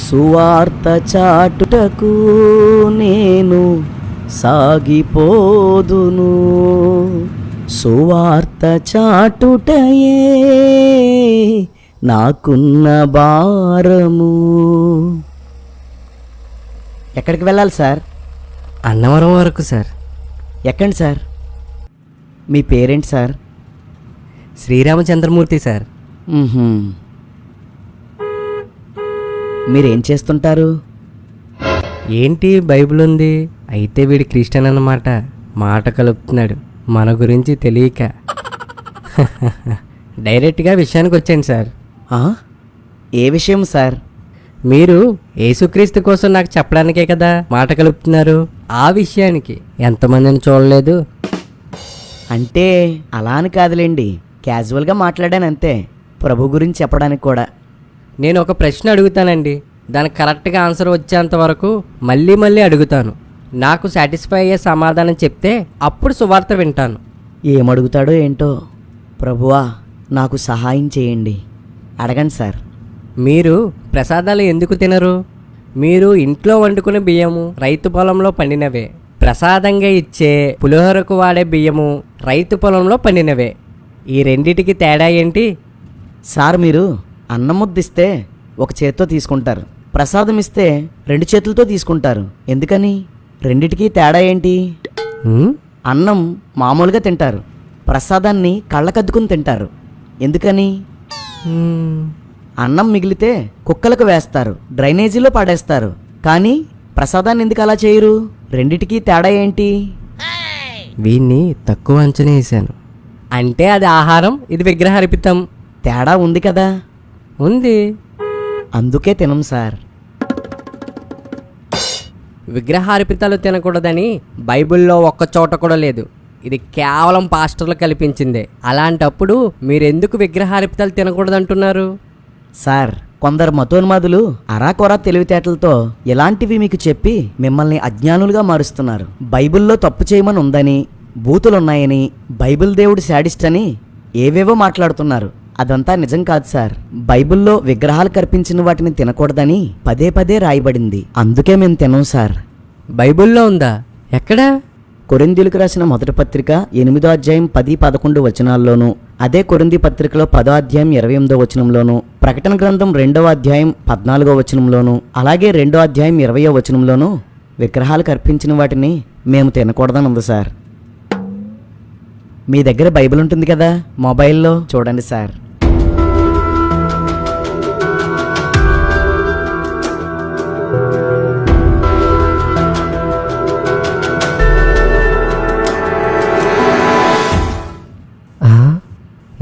సువార్త చాటుటకు నేను సాగిపోదును. సువార్త చాటుటయే నాకున్న భారము. ఎక్కడికి వెళ్ళాలి సార్? అన్నవరం వరకు సార్. ఎక్కండి సార్. మీ పేరేంటి సార్? శ్రీరామచంద్రమూర్తి సార్. మీరేం చేస్తుంటారు? ఏంటి బైబిల్ ఉంది, అయితే వీడు క్రిస్టియన్ అన్నమాట. మాట కలుపుతున్నాడు మన గురించి తెలియక. డైరెక్ట్గా విషయానికి వచ్చాను సార్. ఏ విషయం సార్? మీరు యేసుక్రీస్తు కోసం నాకు చెప్పడానికే కదా మాట కలుపుతున్నారు. ఆ విషయానికి ఎంతమందిని చూడలేదు. అంటే అలా అని కాదులేండి, క్యాజువల్గా మాట్లాడాను అంతే, ప్రభు గురించి చెప్పడానికి కూడా. నేను ఒక ప్రశ్న అడుగుతానండి, దానికి కరెక్ట్గా ఆన్సర్ వచ్చేంత వరకు మళ్ళీ మళ్ళీ అడుగుతాను. నాకు సాటిస్ఫై అయ్యే సమాధానం చెప్తే అప్పుడు సువార్త వింటాను. ఏమడుగుతాడో ఏంటో. ప్రభువా, నాకు సహాయం చేయండి. అడగండి సార్. మీరు ప్రసాదాలు ఎందుకు తినరు? మీరు ఇంట్లో వండుకునే బియ్యము రైతు పొలంలో పండినవే, ప్రసాదంగా ఇచ్చే పులిహోరకు వాడే బియ్యము రైతు పొలంలో పండినవే. ఈ రెండిటికి తేడా ఏంటి? సార్, మీరు అన్నం ముద్దిస్తే ఒక చేత్తో తీసుకుంటారు, ప్రసాదం ఇస్తే 2 చేతులతో తీసుకుంటారు. ఎందుకని? రెండిటికి తేడా ఏంటి? అన్నం మామూలుగా తింటారు, ప్రసాదాన్ని కళ్ళకద్దుకుని తింటారు. ఎందుకని? అన్నం మిగిలితే కుక్కలకు వేస్తారు, డ్రైనేజీలో పడేస్తారు. కానీ ప్రసాదాన్ని ఎందుకు అలా చేయరు? రెండిటికి తేడా ఏంటి? వీన్ని తక్కువ అంచనా వేశాను. అంటే అది ఆహారం, ఇది విగ్రహార్పితం. తేడా ఉంది కదా? ఉంది. అందుకే తినం సార్. విగ్రహార్పితాలు తినకూడదని బైబిల్లో ఒక్క చోట కూడా లేదు. ఇది కేవలం పాస్టర్లు కల్పించిందే. అలాంటప్పుడు మీరెందుకు విగ్రహార్పితాలు తినకూడదంటున్నారు? సార్, కొందరు మతోన్మాదులు అరాకొరా తెలివితేటలతో ఇలాంటివి మీకు చెప్పి మిమ్మల్ని అజ్ఞానులుగా మారుస్తున్నారు. బైబిల్లో తప్పు చేయమని ఉందని, బూతులున్నాయని, బైబిల్ దేవుడు శాడిస్ట్ అని ఏవేవో మాట్లాడుతున్నారు. అదంతా నిజం కాదు సార్. బైబిల్లో విగ్రహాలు కల్పించిన వాటిని తినకూడదని పదే పదే రాయబడింది. అందుకే మేము తినం సార్. బైబిల్లో ఉందా? ఎక్కడా? కొరింథీయులకు రాసిన మొదటి పత్రిక 8వ అధ్యాయం 10-11 వచనాల్లోనూ, అదే కొరింథీ పత్రికలో 10వ అధ్యాయం 28వ వచనంలోనూ, ప్రకటన గ్రంథం 2వ అధ్యాయం 14వ వచనంలోనూ, అలాగే 2వ అధ్యాయం 20వ వచనంలోనూ విగ్రహాలు కల్పించిన వాటిని మేము తినకూడదని ఉంది సార్. మీ దగ్గర బైబిల్ ఉంటుంది కదా, మొబైల్లో చూడండి సార్.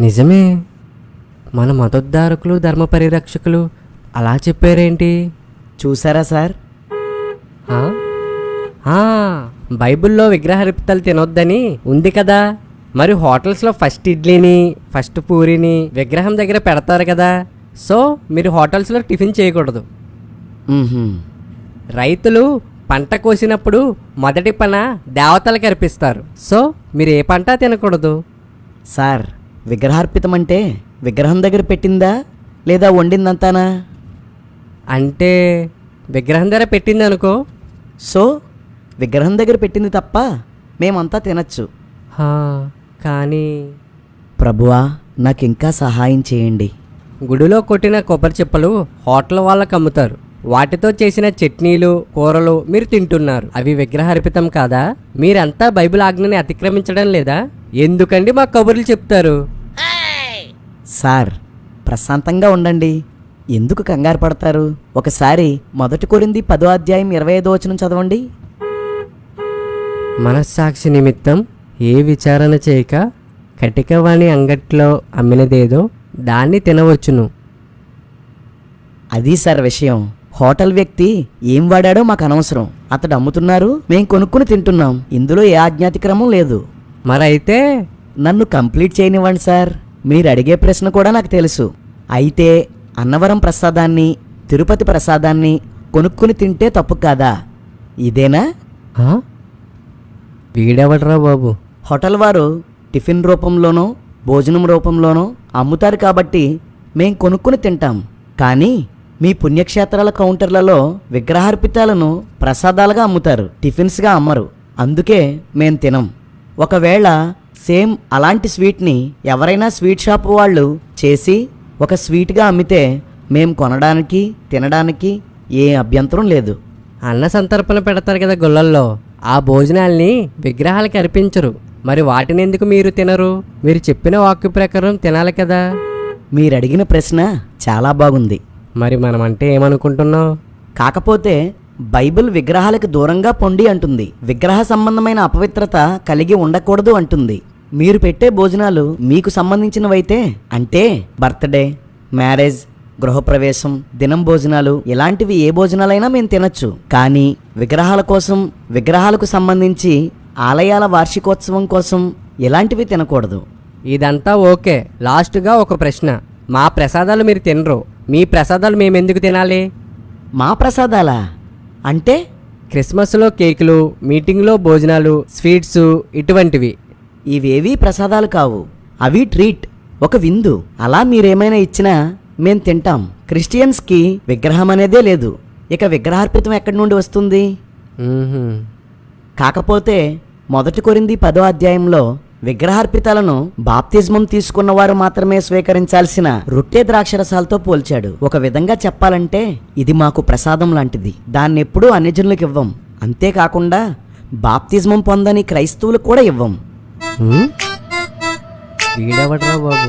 నిజమే, మన మతోద్ధారకులు ధర్మ పరిరక్షకులు అలా చెప్పారేంటి? చూసారా సార్? బైబిల్లో విగ్రహార్పితాలు తినొద్దని ఉంది కదా. మరి హోటల్స్లో ఫస్ట్ ఇడ్లీని ఫస్ట్ పూరిని విగ్రహం దగ్గర పెడతారు కదా. సో మీరు హోటల్స్లో టిఫిన్ చేయకూడదు. రైతులు పంట కోసినప్పుడు మొదటి పన దేవతలకు అర్పిస్తారు. సో మీరు ఏ పంట తినకూడదు. సార్, విగ్రహార్పితం అంటే విగ్రహం దగ్గర పెట్టిందా లేదా వండిందంతానా? అంటే విగ్రహం దగ్గర పెట్టింది అనుకో. సో విగ్రహం దగ్గర పెట్టింది తప్ప మేమంతా తినచ్చు. కానీ ప్రభువా, నాకు ఇంకా సహాయం చేయండి. గుడిలో కొట్టిన కొబ్బరి చిప్పలు హోటల్ వాళ్ళకు అమ్ముతారు. వాటితో చేసిన చట్నీలు కూరలు మీరు తింటున్నారు. అవి విగ్రహార్పితం కాదా? మీరంతా బైబిల్ ఆజ్ఞని అతిక్రమించడం లేదా? ఎందుకండి మా కబుర్లు చెప్తారు? సార్, ప్రశాంతంగా ఉండండి. ఎందుకు కంగారు పడతారు? ఒకసారి 1 కొరింథీ 10వ అధ్యాయం 25వ వచనం చదవండి. మనస్సాక్షి నిమిత్తం ఏ విచారణ చేయక కటికవాణి అంగట్లో అమ్మినదేదో దాన్ని తినవచ్చును. అది సార్ విషయం. హోటల్ వ్యక్తి ఏం వాడాడో మాకు అనవసరం. అతడు అమ్ముతున్నారు, మేం కొనుక్కుని తింటున్నాం. ఇందులో ఏ ఆజ్ఞాతిక్రమం లేదు. మరైతే నన్ను కంప్లీట్ చేయనివ్వండి సార్. మీరు అడిగే ప్రశ్న కూడా నాకు తెలుసు. అయితే అన్నవరం ప్రసాదాన్ని, తిరుపతి ప్రసాదాన్ని కొనుక్కుని తింటే తప్పు కాదా? ఇదేనా? వీడెవడరా బాబు? హోటల్ వారు టిఫిన్ రూపంలోనో భోజనం రూపంలోనో అమ్ముతారు కాబట్టి మేం కొనుక్కుని తింటాం. కానీ మీ పుణ్యక్షేత్రాల కౌంటర్లలో విగ్రహార్పితాలను ప్రసాదాలుగా అమ్ముతారు, టిఫిన్స్గా అమ్మరు. అందుకే మేం తినం. ఒకవేళ సేమ్ అలాంటి స్వీట్ని ఎవరైనా స్వీట్ షాప్ వాళ్ళు చేసి ఒక స్వీట్గా అమ్మితే మేం కొనడానికి తినడానికి ఏ అభ్యంతరం లేదు. అన్న సంతర్పణ పెడతారు కదా గుళ్ళల్లో, ఆ భోజనాల్ని విగ్రహాలకి అర్పించరు. మరి వాటిని ఎందుకు మీరు తినరు? మీరు చెప్పిన వాక్య ప్రకారం తినాలి కదా. మీరడిగిన ప్రశ్న చాలా బాగుంది. మరి మనం అంటే ఏమనుకుంటున్నావు? కాకపోతే బైబిల్ విగ్రహాలకు దూరంగా పొండి అంటుంది. విగ్రహ సంబంధమైన అపవిత్రత కలిగి ఉండకూడదు అంటుంది. మీరు పెట్టే భోజనాలు మీకు సంబంధించినవైతే, అంటే బర్త్డే, మ్యారేజ్, గృహప్రవేశం, దినం భోజనాలు, ఇలాంటివి ఏ భోజనాలైనా మేము తినచ్చు. కానీ విగ్రహాల కోసం, విగ్రహాలకు సంబంధించి ఆలయాల వార్షికోత్సవం కోసం ఇలాంటివి తినకూడదు. ఇదంతా ఓకే. లాస్ట్గా ఒక ప్రశ్న. మా ప్రసాదాలు మీరు తినరు, మీ ప్రసాదాలు మేమెందుకు తినాలి? మా ప్రసాదాలా అంటే? క్రిస్మస్లో కేకులు, మీటింగ్లో భోజనాలు, స్వీట్స్ ఇటువంటివి. ఇవేవీ ప్రసాదాలు కావు, అవి ట్రీట్, ఒక విందు. అలా మీరేమైనా ఇచ్చినా మేం తింటాం. క్రిస్టియన్స్కి విగ్రహం అనేదే లేదు. ఇక విగ్రహార్పితం ఎక్కడి నుండి వస్తుంది? మ్మ్హ్మ్. కాకపోతే 1 కొరింథీ 10వ అధ్యాయంలో విగ్రహార్పితాలను బాప్తిజమం తీసుకున్న వారు మాత్రమే స్వీకరించాల్సిన రొట్టె ద్రాక్షరసాలతో పోల్చాడు. ఒక విధంగా చెప్పాలంటే ఇది మాకు ప్రసాదం లాంటిది. దాన్నెప్పుడూ అన్యజనులకు ఇవ్వం. అంతేకాకుండా బాప్తిజమం పొందని క్రైస్తవులకు కూడా ఇవ్వం. వీడెవడ్రా బాబు?